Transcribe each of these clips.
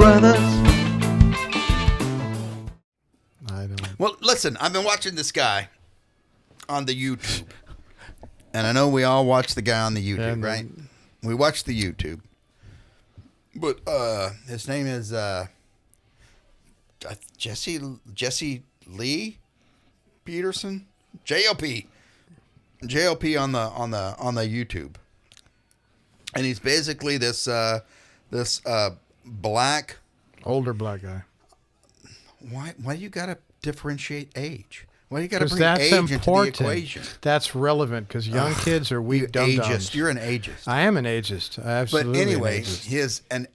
brothers. I don't. Well, listen, I've been watching this guy on the YouTube. And I know we all watch the guy on the YouTube, right? We watch the YouTube. But his name is Jesse Lee Peterson? JLP on the YouTube. And he's basically this black, Older black guy. why do you got to differentiate age? Why do you got to bring That's age important. into the equation? That's relevant because young kids are weak dum-dums. You're an ageist. I am an ageist. I absolutely. But anyway, an ageist. he's an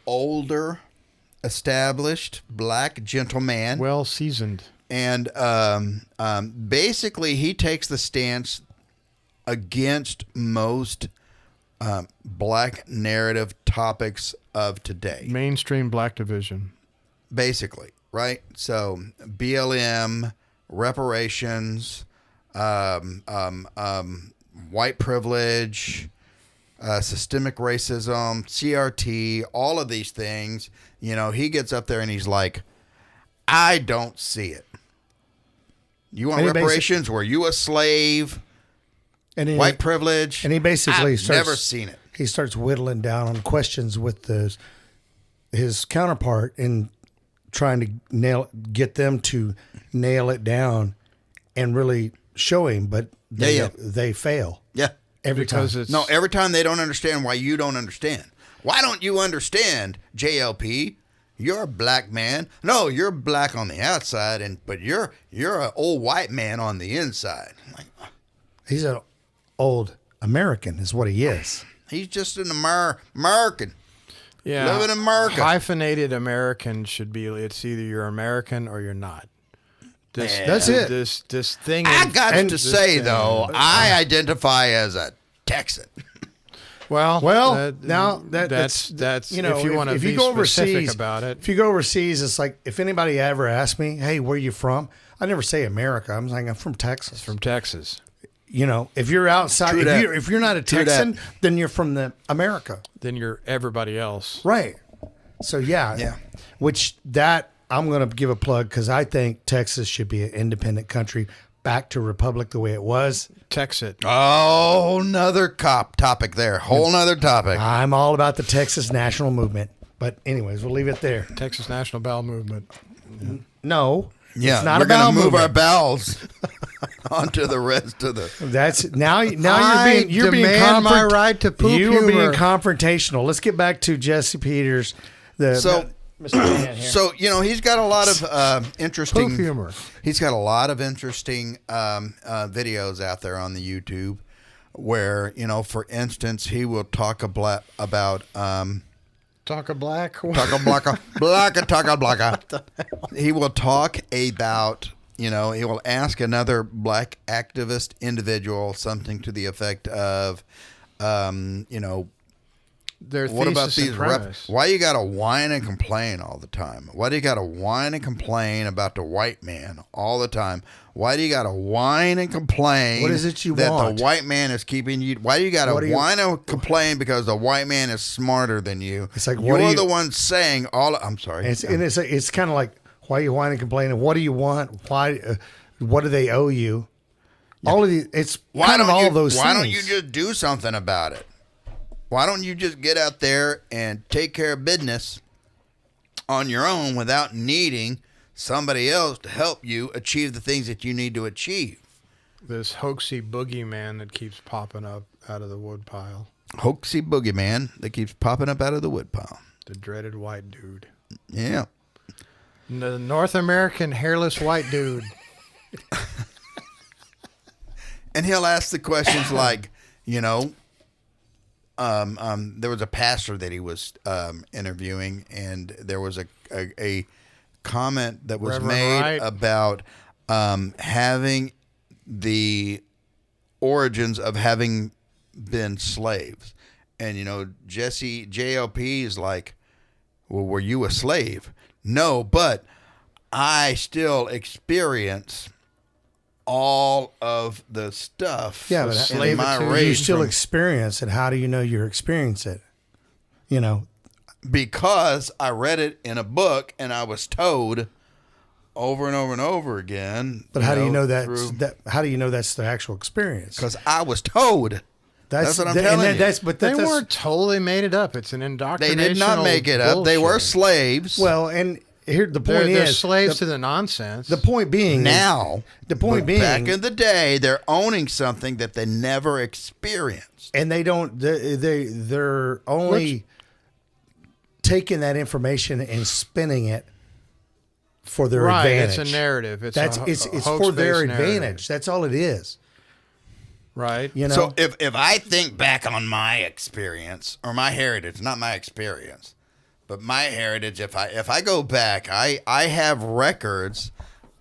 older, established black gentleman. Well seasoned. And basically, he takes the stance against most black narrative topics of today. Mainstream black division. Basically, right? So BLM, reparations, white privilege, systemic racism, CRT, all of these things. You know, he gets up there and he's like, I don't see it. You want reparations? Were you a slave? And White privilege? And he basically I've never seen it. He starts whittling down on questions with his counterpart and trying to get them to nail it down and really show him, but they fail. Yeah. Every time they don't understand why you don't understand. Why don't you understand, JLP? You're a black man. No, you're black on the outside, but you're an old white man on the inside. He's an old American, is what he is. He's just an American. Yeah, living in America. Hyphenated American should be. It's either you're American or you're not. That's it. This thing. I got to say though, I identify as a Texan. Well, now that's you know, if you want to be specific about it. If you go overseas, it's like if anybody ever asks me, "Hey, where you from?" I never say America. I'm saying I'm from Texas. From Texas. You know, if you're outside, if you're not a Texan, then you're from America. Then you're everybody else, right? So yeah. Which I'm going to give a plug because I think Texas should be an independent country, back to republic the way it was. Texas. Oh, another topic there. Whole nother topic. I'm all about the Texas national movement. But anyways, we'll leave it there. Texas National Bowel Movement. Yeah. No. Yeah, it's not we're about going to move our bowels onto the rest of the. That's now you're being my right to poop You humor. are being confrontational. Let's get back to Jesse Peters. Mr. Man here. So you know he's got a lot of interesting poop humor. He's got a lot of interesting videos out there on the YouTube, where for instance, he will talk about Talk a black. He will talk about, he will ask another black activist individual something to the effect of, what about these why you got to whine and complain all the time? Why do you got to whine and complain about the white man all the time? Why do you got to whine and complain? What is it you that want? The white man is keeping you? Why do you got to whine and complain because the white man is smarter than you? It's like you're the one saying all. I'm sorry. It's kind of like, why are you whining and complaining? What do you want? Why? What do they owe you? Yeah. All of these. It's kind of all those things. Why don't you just do something about it? Why don't you just get out there and take care of business on your own without needing somebody else to help you achieve the things that you need to achieve? This hoaxy boogeyman that keeps popping up out of the woodpile. Hoaxy boogeyman that keeps popping up out of the woodpile. The dreaded white dude. Yeah. The North American hairless white dude. And he'll ask the questions like, there was a pastor that he was interviewing, and there was a comment that was made about having the origins of having been slaves. And, JLP is like, well, were you a slave? No, but I still experience all of the stuff. Yeah, but in my race. You still experience it. How do you know you're experiencing it? because I read it in a book and I was told over and over and over again. But how do you know that? How do you know that's the actual experience? Because I was told. That's what I'm telling you. They weren't totally made it up. It's an indoctrination. They did not make it up. They were slaves. Well, and here the point they're is slaves to the nonsense. The point being now. Back in the day, they're owning something that they never experienced, and they don't. They're only taking that information and spinning it for their advantage. It's a narrative. It's for their advantage. That's all it is. Right. You know. So if I think back on my experience or my heritage, not my experience, but my heritage, if I go back, I have records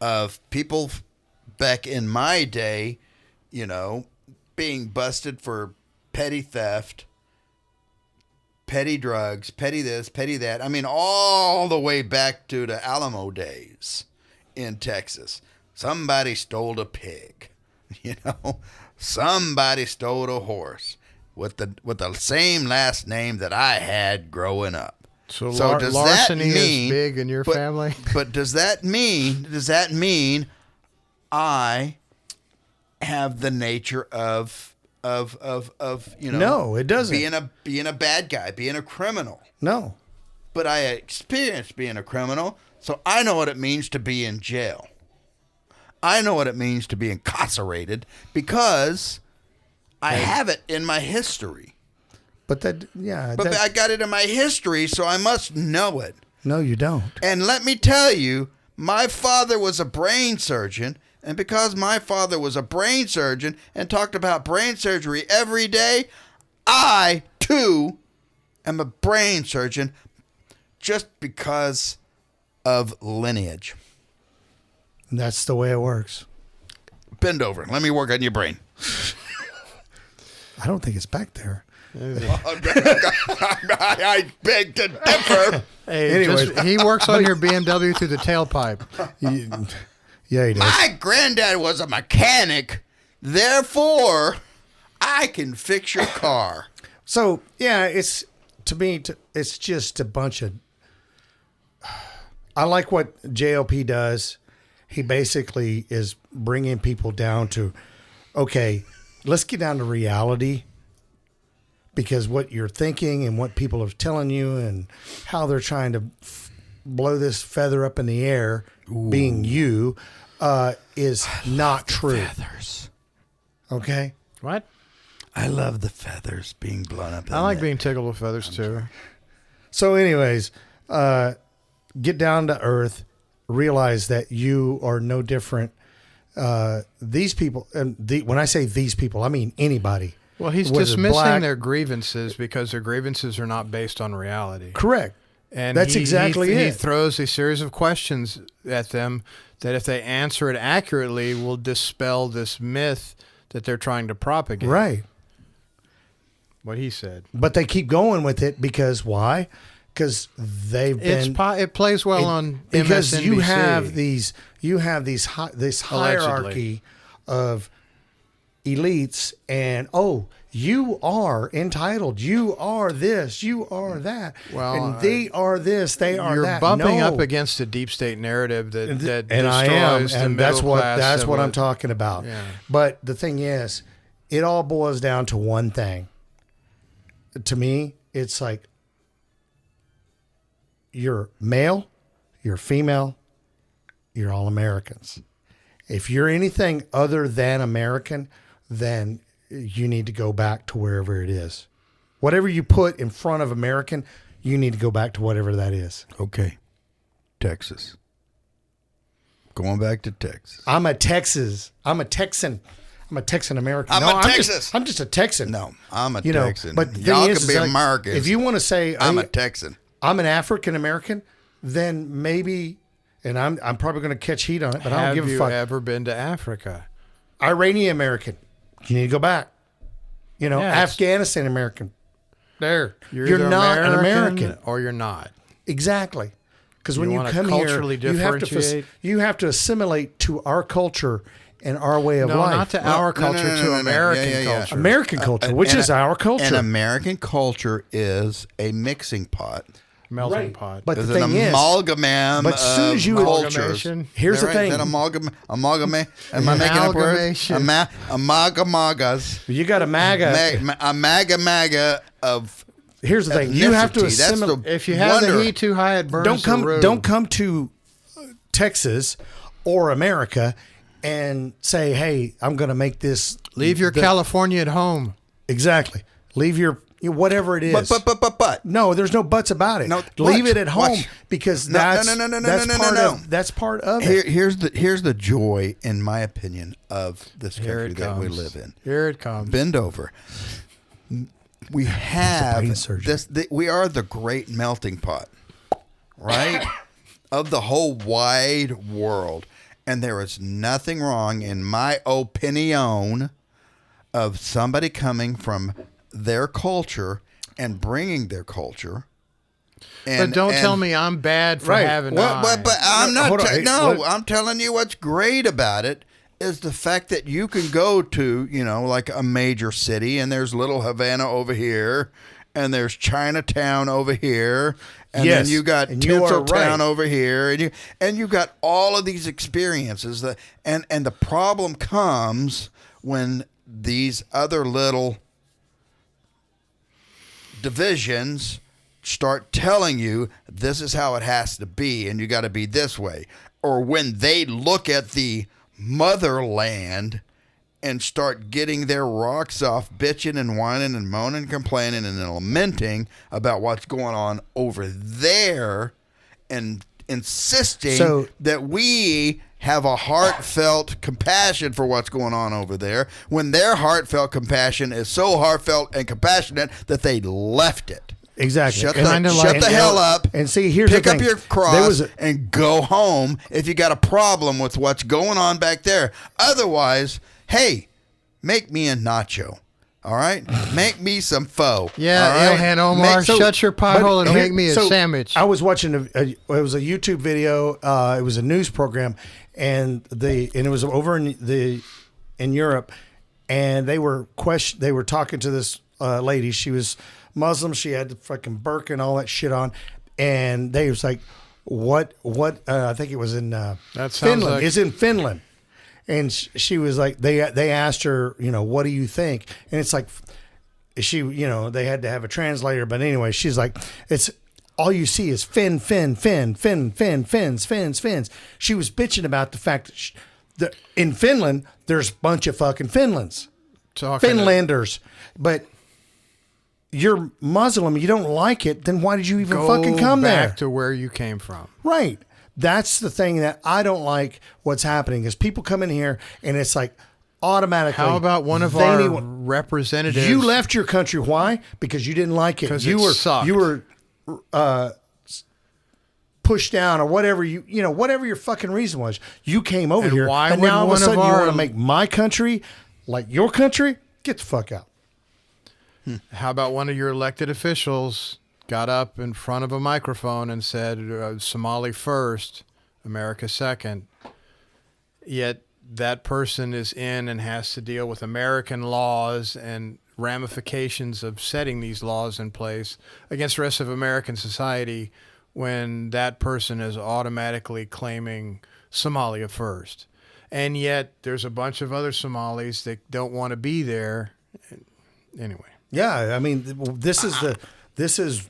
of people back in my day, you know, being busted for petty theft, petty drugs, petty this, petty that. I mean, all the way back to the Alamo days in Texas. Somebody stole a pig, you know. Somebody stole a horse with the same last name that I had growing up. So does larceny that mean, is big in your family? But does that mean I have the nature of you know? No, it doesn't. Being a bad guy, being a criminal. No. But I experienced being a criminal, so I know what it means to be in jail. I know what it means to be incarcerated because I have it in my history. But I got it in my history, so I must know it. No, you don't. And let me tell you, my father was a brain surgeon, and because my father was a brain surgeon and talked about brain surgery every day, I, too, am a brain surgeon just because of lineage. That's the way it works. Bend over. Let me work on your brain. I don't think it's back there. I beg to differ. Hey, he works on your BMW through the tailpipe. Yeah, he does. My granddad was a mechanic. Therefore, I can fix your car. So, yeah, it's just a bunch of... I like what JLP does. He basically is bringing people down to, okay, let's get down to reality, because what you're thinking and what people are telling you and how they're trying to blow this feather up in the air, being you, is not true. Feathers. Okay? What? I love the feathers being blown up. I like being tickled with feathers too. So anyways, get down to earth. Realize that you are no different. These people, and when I say these people, I mean anybody. Well, he's dismissing their grievances because their grievances are not based on reality. Correct. And that's exactly it. He throws a series of questions at them that, if they answer it accurately, will dispel this myth that they're trying to propagate. Right. What he said. But they keep going with it because why? Because it plays well on because MSNBC. you have this hierarchy of elites, and you are entitled, you are this, you are that, and they are this, they are you're that. Bumping up against a deep state narrative that and destroys I am, and that's what what I'm talking about. Yeah. But the thing is, it all boils down to one thing. To me, it's like, you're male, you're female, you're all Americans. If you're anything other than American, then you need to go back to wherever it is. Whatever you put in front of American, you need to go back to whatever that is. Okay. Texas. Going back to Texas. I'm a Texan. I'm a Texan American. I'm a Texas. I'm just a Texan. No, I'm a Texan. But y'all can be Americans. If you want to say I'm a Texan. I'm an African American, then maybe, and I'm probably going to catch heat on it, but I don't give a fuck. Have you ever been to Africa? Iranian American, you need to go back. Afghanistan American. There, you're not an American, or you're not. Exactly, because when you come culturally here, you have to assimilate to our culture and our way of life. No, not to our culture, to American culture. American culture, which is our culture. And American culture is a mixing pot melting pot. But There's the thing an is, amalgam but as soon as you cultures. Amalgamation. here's Is that the right? thing. Is that amalgamate? Am I making up words? Amalgamation. Amalgamagas. You got a MAGA. A maga of. Here's the thing. You have to ethnicity. That's assimilate. the If you have wonder. the heat too high, it burns Don't come to Texas or America and say, "Hey, I'm going to make this." Leave your California at home. Exactly. Leave your whatever it is. But. No, there's no buts about it. No, leave watch, it at home watch. because No, that's no. That's part of it. Here's the joy, in my opinion, of this Here country it that we comes. live in. Here it comes. Bend over. We have brain surgeon. we are the great melting pot, right? Of the whole wide world. And there is nothing wrong, in my opinion, of somebody coming from their culture and bringing their culture. But don't tell me I'm bad for Right. having Well, eyes. but I'm not. Hold on. I'm telling you what's great about it is the fact that you can go to, like a major city, and there's Little Havana over here, and there's Chinatown over here, and Yes, then you got and you are Tinseltown right. over here, and you got all of these experiences. And the problem comes when these other little divisions start telling you this is how it has to be and you got to be this way, or when they look at the motherland and start getting their rocks off, bitching and whining and moaning and complaining and lamenting about what's going on over there, and insisting that we have a heartfelt compassion for what's going on over there, when their heartfelt compassion is so heartfelt and compassionate that they left it. Exactly. Shut the hell up. And see, here's pick the thing. up your cross and go home if you got a problem with what's going on back there. Otherwise, hey, make me a nacho. All right? Make me some pho. Yeah, all right? Ilhan Omar, shut your pie hole and make me a sandwich. I was watching it was a YouTube video. It was a news program, and it was over in Europe, and they were talking to this lady. She was Muslim. She had the fucking burqa and all that shit on, and they was like, "What?" I think it was in Finland. It's in Finland. And she was like, they asked her, what do you think? And it's like, they had to have a translator. But anyway, she's like, it's all you see is fins. She was bitching about the fact that in Finland, there's a bunch of fucking Finlanders. But you're Muslim, you don't like it, then why did you even fucking come there? Go back to where you came from. Right. That's the thing that I don't like what's happening is people come in here and it's like automatically. How about one of our representatives? You left your country. Why? Because you didn't like it. Because you were pushed down or whatever whatever your fucking reason was. You came over here and now all of a sudden you want to make my country like your country? Get the fuck out. How about one of your elected officials got up in front of a microphone and said, Somali first, America second. Yet that person is in and has to deal with American laws and ramifications of setting these laws in place against the rest of American society when that person is automatically claiming Somalia first. And yet there's a bunch of other Somalis that don't want to be there. Anyway. Yeah, I mean, this is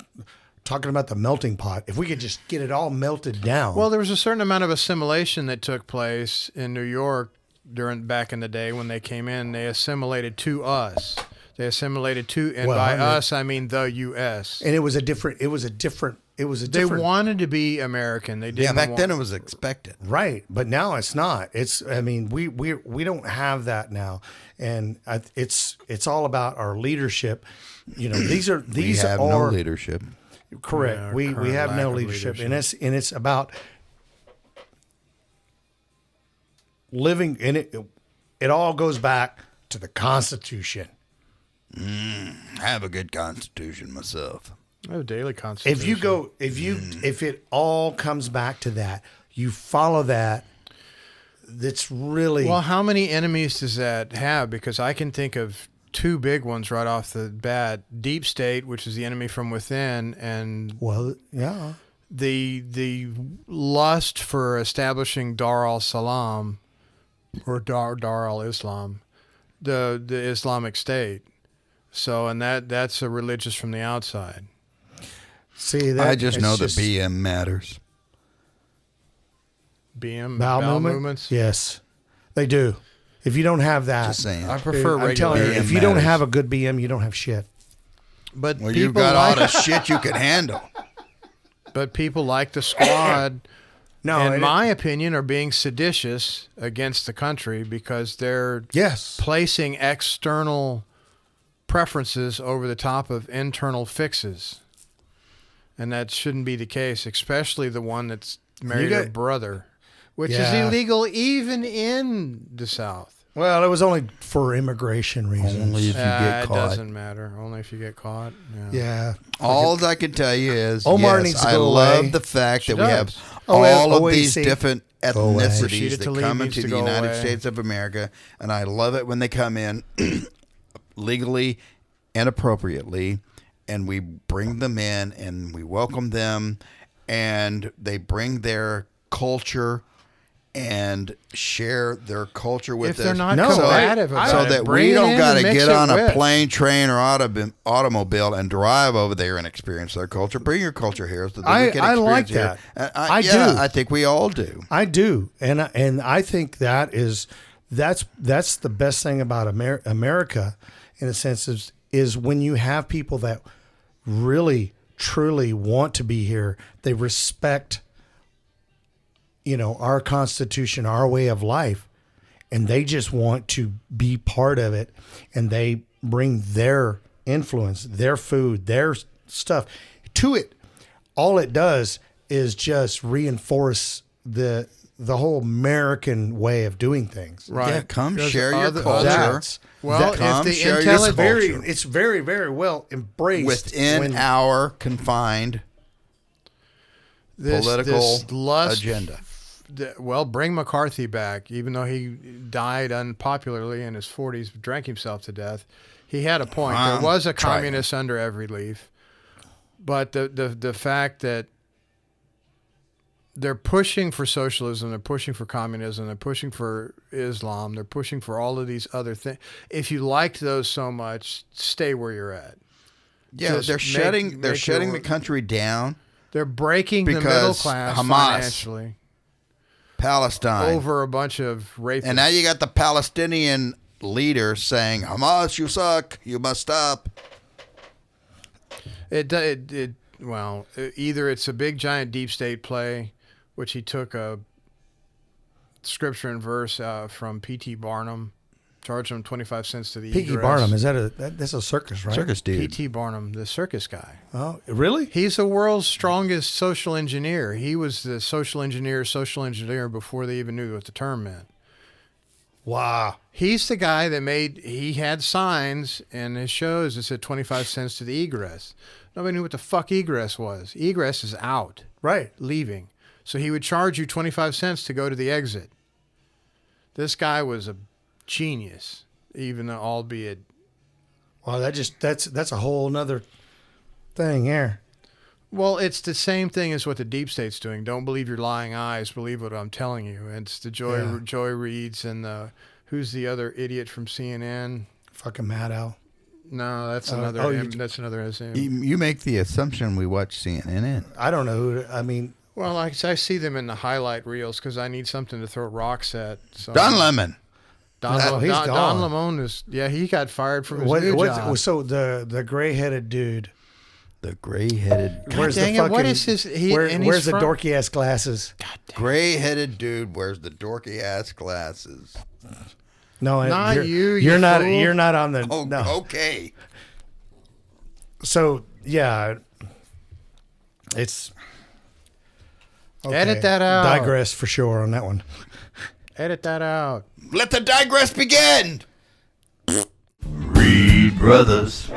talking about the melting pot. If we could just get it all melted down. Well, there was a certain amount of assimilation that took place in New York back in the day when they came in. They assimilated to us. They assimilated to, and by us I mean the U.S. And it was a different. They wanted to be American. They didn't. Yeah, back then it was expected. Right, but now it's not. It's. I mean, we don't have that now, and it's all about our leadership. These we have are no leadership. Correct. Yeah, we have no leadership, and it's about living in it. It all goes back to the Constitution. I have a good Constitution myself. I have a daily Constitution. If it all comes back to that, you follow that. That's really well. How many enemies does that have? Because I can think of two big ones right off the bat: deep state, which is the enemy from within, and the lust for establishing Dar al-Salam or Dar al-Islam, the Islamic State. So, and that's a religious from the outside. See, that I just know that BM matters. BM bowel movements. Yes, they do. If you don't have that, Just saying. I prefer I'm regular. telling you, BM if you don't matters. have a good BM, you don't have shit. But Well, people you've got like, all the shit you can handle. but people like the squad. No, in my opinion, are being seditious against the country because they're placing external preferences over the top of internal fixes. And that shouldn't be the case, especially the one that's married her brother, which is illegal even in the South. Well, it was only for immigration reasons. Only if you get caught. It doesn't matter. Only if you get caught. Yeah. All I can tell you is, Omar needs to I go love away. the fact that we have Oh, all of OAC. these different ethnicities Rashida that Tlaib come needs into to the go United away. States of America, and I love it when they come in legally and appropriately, and we bring them in and we welcome them, and they bring their culture and share their culture with If us. they're not combative about so it, that bring we it don't in got to and mix get it on a with. plane, train, or automobile and drive over there and experience their culture. Bring your culture here so that we can I experience like here. that. I do. I think we all do. I do, and I think that's the best thing about America, in a sense, is when you have people that really truly want to be here. They respect, our Constitution, our way of life, and they just want to be part of it, and they bring their influence, their food, their stuff to it. All it does is just reinforce the whole American way of doing things. Right. Yeah, come There's share your other- culture. Well, Come if the share your intelligence culture. It's very, very well embraced Within our confined political lust, agenda. Well, bring McCarthy back, even though he died unpopularly in his 40s, drank himself to death. He had a point. There was a communist under every leaf. But the fact that they're pushing for socialism, they're pushing for communism, they're pushing for Islam, they're pushing for all of these other things. If you liked those so much, stay where you're at. Yeah, Just they're shutting the country down. They're breaking the Because middle class Hamas, financially Palestine, over a bunch of rapists. and now you got the Palestinian leader saying, "Hamas, you suck. You must stop." Well, either it's a big giant deep state play, which he took a scripture and verse from P.T. Barnum, charged him 25 cents to the P.T. egress. Barnum, is that's a circus, right? Circus dude. P.T. Barnum, the circus guy. Oh, really? He's the world's strongest social engineer. He was the social engineer before they even knew what the term meant. Wow. He's the guy that he had signs in his shows that said 25 cents to the egress. Nobody knew what the fuck egress was. Egress is out. Right. Leaving. So he would charge you 25 cents to go to the exit. This guy was a genius, even though, albeit. Well, that's a whole nother thing here. Well, it's the same thing as what the deep state's doing. Don't believe your lying eyes. Believe what I'm telling you. It's the Joy Reid's and who's the other idiot from CNN? Fucking Mad Al. No, that's another. That's another SM. You make the assumption we watch CNN. I don't know who. I mean, Well, I see them in the highlight reels because I need something to throw rocks at. So. Don Lemon. Don Lemon is he got fired from his new job. So the gray-headed dude. The gray-headed. Where's dang the it, fucking? what is his? Where's the dorky ass glasses? Gray-headed dude wears the dorky ass glasses. No, Not you. You're not. fool. You're not on the. Oh, no. okay. So yeah, it's. Okay. Edit that out. Digress for sure on that one. Edit that out. Let the digress begin. Reed Brothers.